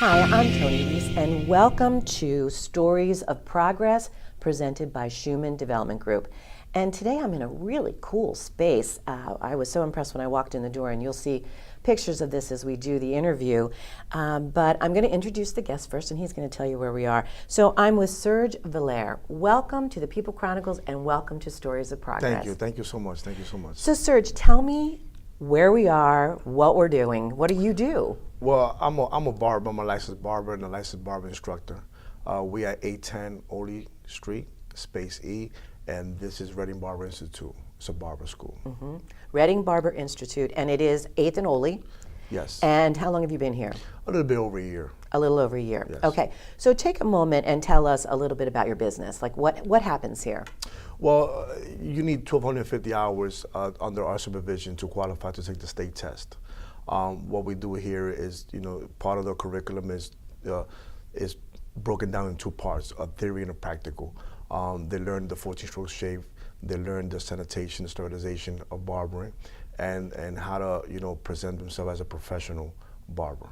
Hi, I'm Toni Reece, and welcome to Stories of Progress presented by Shuman Development Group. And today I'm in a really cool space. I was so impressed when I walked in the door, and you'll see pictures of this as we do the interview. But I'm going to introduce the guest first, and he's going to tell you where we are. So I'm with Serge Vilaire. Welcome to the People Chronicles, and welcome to Stories of Progress. Thank you so much. Thank you so much. So Serge, tell me where we are, what we're doing. What do you do? Well, I'm a barber. I'm a licensed barber and a licensed barber instructor. We at 810 Oley Street, Space E, and this is Reading Barber Institute. It's a barber school. Mm-hmm. Reading Barber Institute, and it is 8th and Oley. Yes. And how long have you been here? A little bit over a year. A little over a year. Yes. Okay. So take a moment and tell us a little bit about your business. Like what happens here? Well, you need 1,250 hours under our supervision to qualify to take the state test. What we do here is, part of the curriculum is broken down in two parts, a theory and a practical. They learn the 14-stroke shave, they learn the sanitation, sterilization of barbering, and how to, present themselves as a professional barber.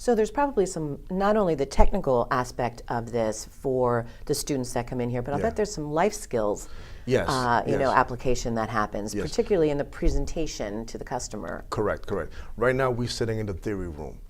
So there's probably some, not only the technical aspect of this for the students that come in here, but I'll bet there's some life skills, yes. Application that happens, Yes. particularly in the presentation to the customer. Correct. Right now we're sitting in the theory room.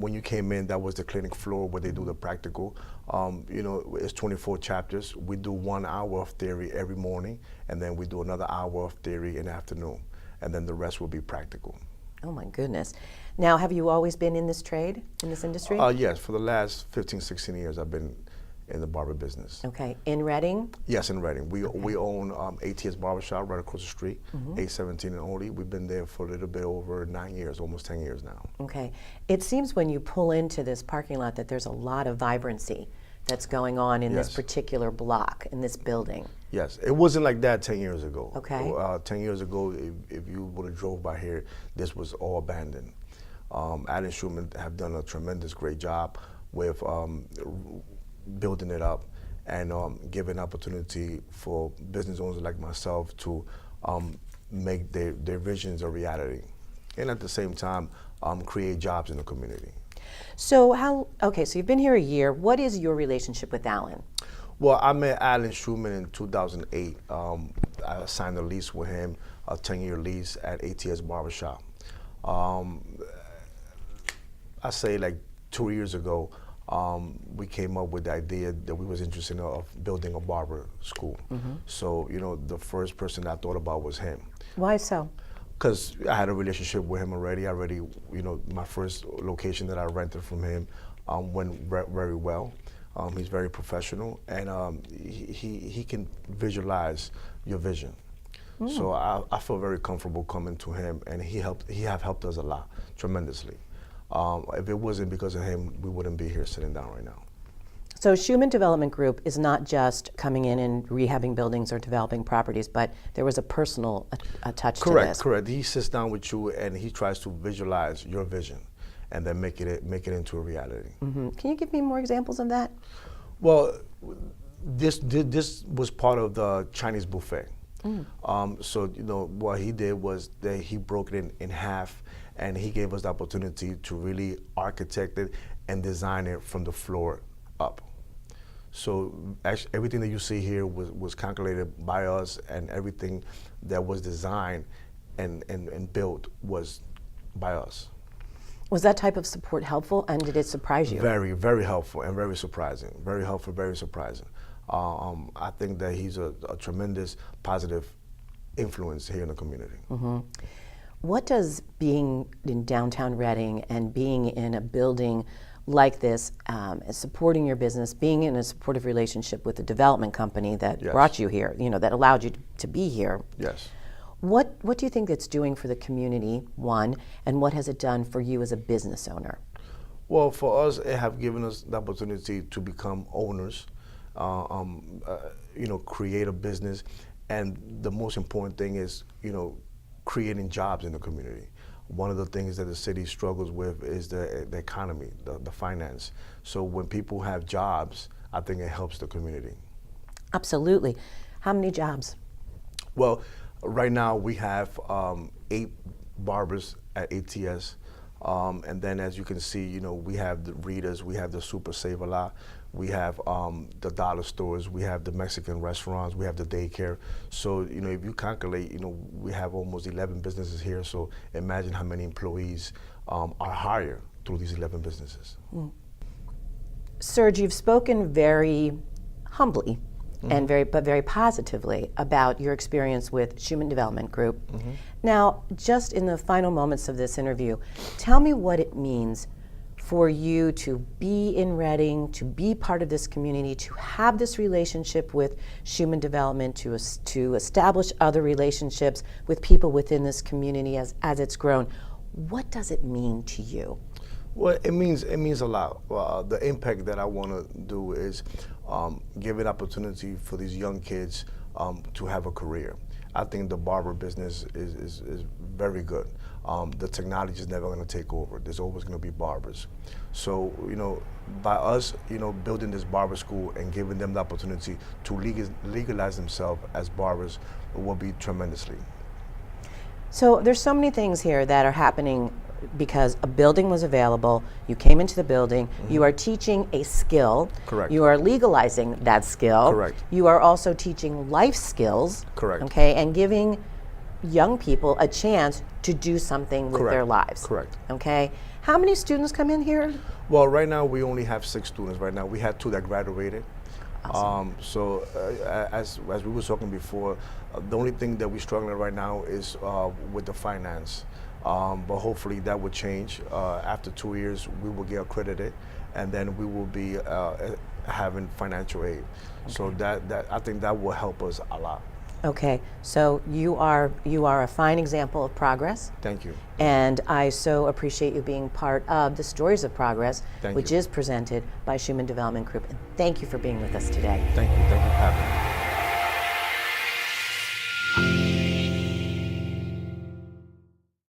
When you came in, that was the clinic floor where they do the practical. It's 24 chapters. We do 1 hour of theory every morning, and then we do another hour of theory in the afternoon, and then the rest will be practical. Oh my goodness. Now, have you always been in this trade, in this industry? Yes, for the last 15, 16 years I've been in the barber business. Okay, in Reading? Yes, in Reading. We own ATS Barbershop right across the street, 817 and Oley. We've been there for a little bit over 9 years, almost 10 years now. Okay. It seems when you pull into this parking lot that there's a lot of vibrancy that's going on in this particular block, in this building. Yes, it wasn't like that 10 years ago. Okay. 10 years ago, if you would have drove by here, this was all abandoned. Alan Schumann have done a tremendous great job with building it up and giving opportunity for business owners like myself to make their visions a reality, and at the same time create jobs in the community. So so you've been here a year. What is your relationship with Alan? Well, I met Alan Schumann in 2008. I signed a lease with him, a 10-year lease at ATS Barbershop. I say like 2 years ago, we came up with the idea that we was interested of building a barber school. So, the first person I thought about was him. Why so? Because I had a relationship with him already. My first location that I rented from him went very well. He's very professional, and he can visualize your vision. So I feel very comfortable coming to him, and he have helped us a lot, tremendously. If it wasn't because of him, we wouldn't be here sitting down right now. So Shuman Development Group is not just coming in and rehabbing buildings or developing properties, but there was a personal touch to this. Correct. He sits down with you and he tries to visualize your vision and then make it into a reality. Can you give me more examples of that? Well, this was part of the Chinese buffet. So what he did was that he broke it in half, and he gave us the opportunity to really architect it and design it from the floor up. So actually, everything that you see here was calculated by us, and everything that was designed and built was by us. Was that type of support helpful, and did it surprise you? Very, very helpful and very surprising. Very helpful, very surprising. I think that he's a tremendous positive influence here in the community. What does being in downtown Reading and being in a building like this, supporting your business, being in a supportive relationship with the development company that brought you here, that allowed you to be here? Yes. What do you think it's doing for the community, one, and what has it done for you as a business owner? Well, for us, it have given us the opportunity to become owners, create a business, and the most important thing is, creating jobs in the community. One of the things that the city struggles with is the economy, the finance. So when people have jobs, I think it helps the community. Absolutely. How many jobs? Well, right now we have 8 barbers at ATS. And then, as you can see, we have the readers, we have the Super Save a Lot, we have the dollar stores, we have the Mexican restaurants, we have the daycare. So, if you calculate, we have almost 11 businesses here. So imagine how many employees are hired through these 11 businesses. Serge, you've spoken very humbly and very positively about your experience with Shuman Development Group. Now, just in the final moments of this interview, tell me what it means for you to be in Reading, to be part of this community, to have this relationship with Shuman Development, to establish other relationships with people within this community as it's grown. What does it mean to you? Well, it means a lot. The impact that I want to do is give an opportunity for these young kids to have a career. I think the barber business is very good. The technology is never going to take over. There's always going to be barbers. So, by us, building this barber school and giving them the opportunity to legalize themselves as barbers will be tremendously. So there's so many things here that are happening because a building was available, you came into the building, you are teaching a skill. Correct. You are legalizing that skill. Correct. You are also teaching life skills. Correct. Okay, and giving young people a chance to do something with their lives. Correct. Okay, how many students come in here? Well, right now we only have 6 students. Right now we had 2 that graduated. Awesome. So as we were talking before, the only thing that we're struggling right now is with the finance. But hopefully that will change. After 2 years, we will get accredited, and then we will be having financial aid. Okay. So that I think that will help us a lot. Okay, so you are a fine example of progress. Thank you. And I so appreciate you being part of the Stories of Progress, Thank which you. is presented by Shuman Development Group. And thank you for being with us today. Thank you. Thank you for having me.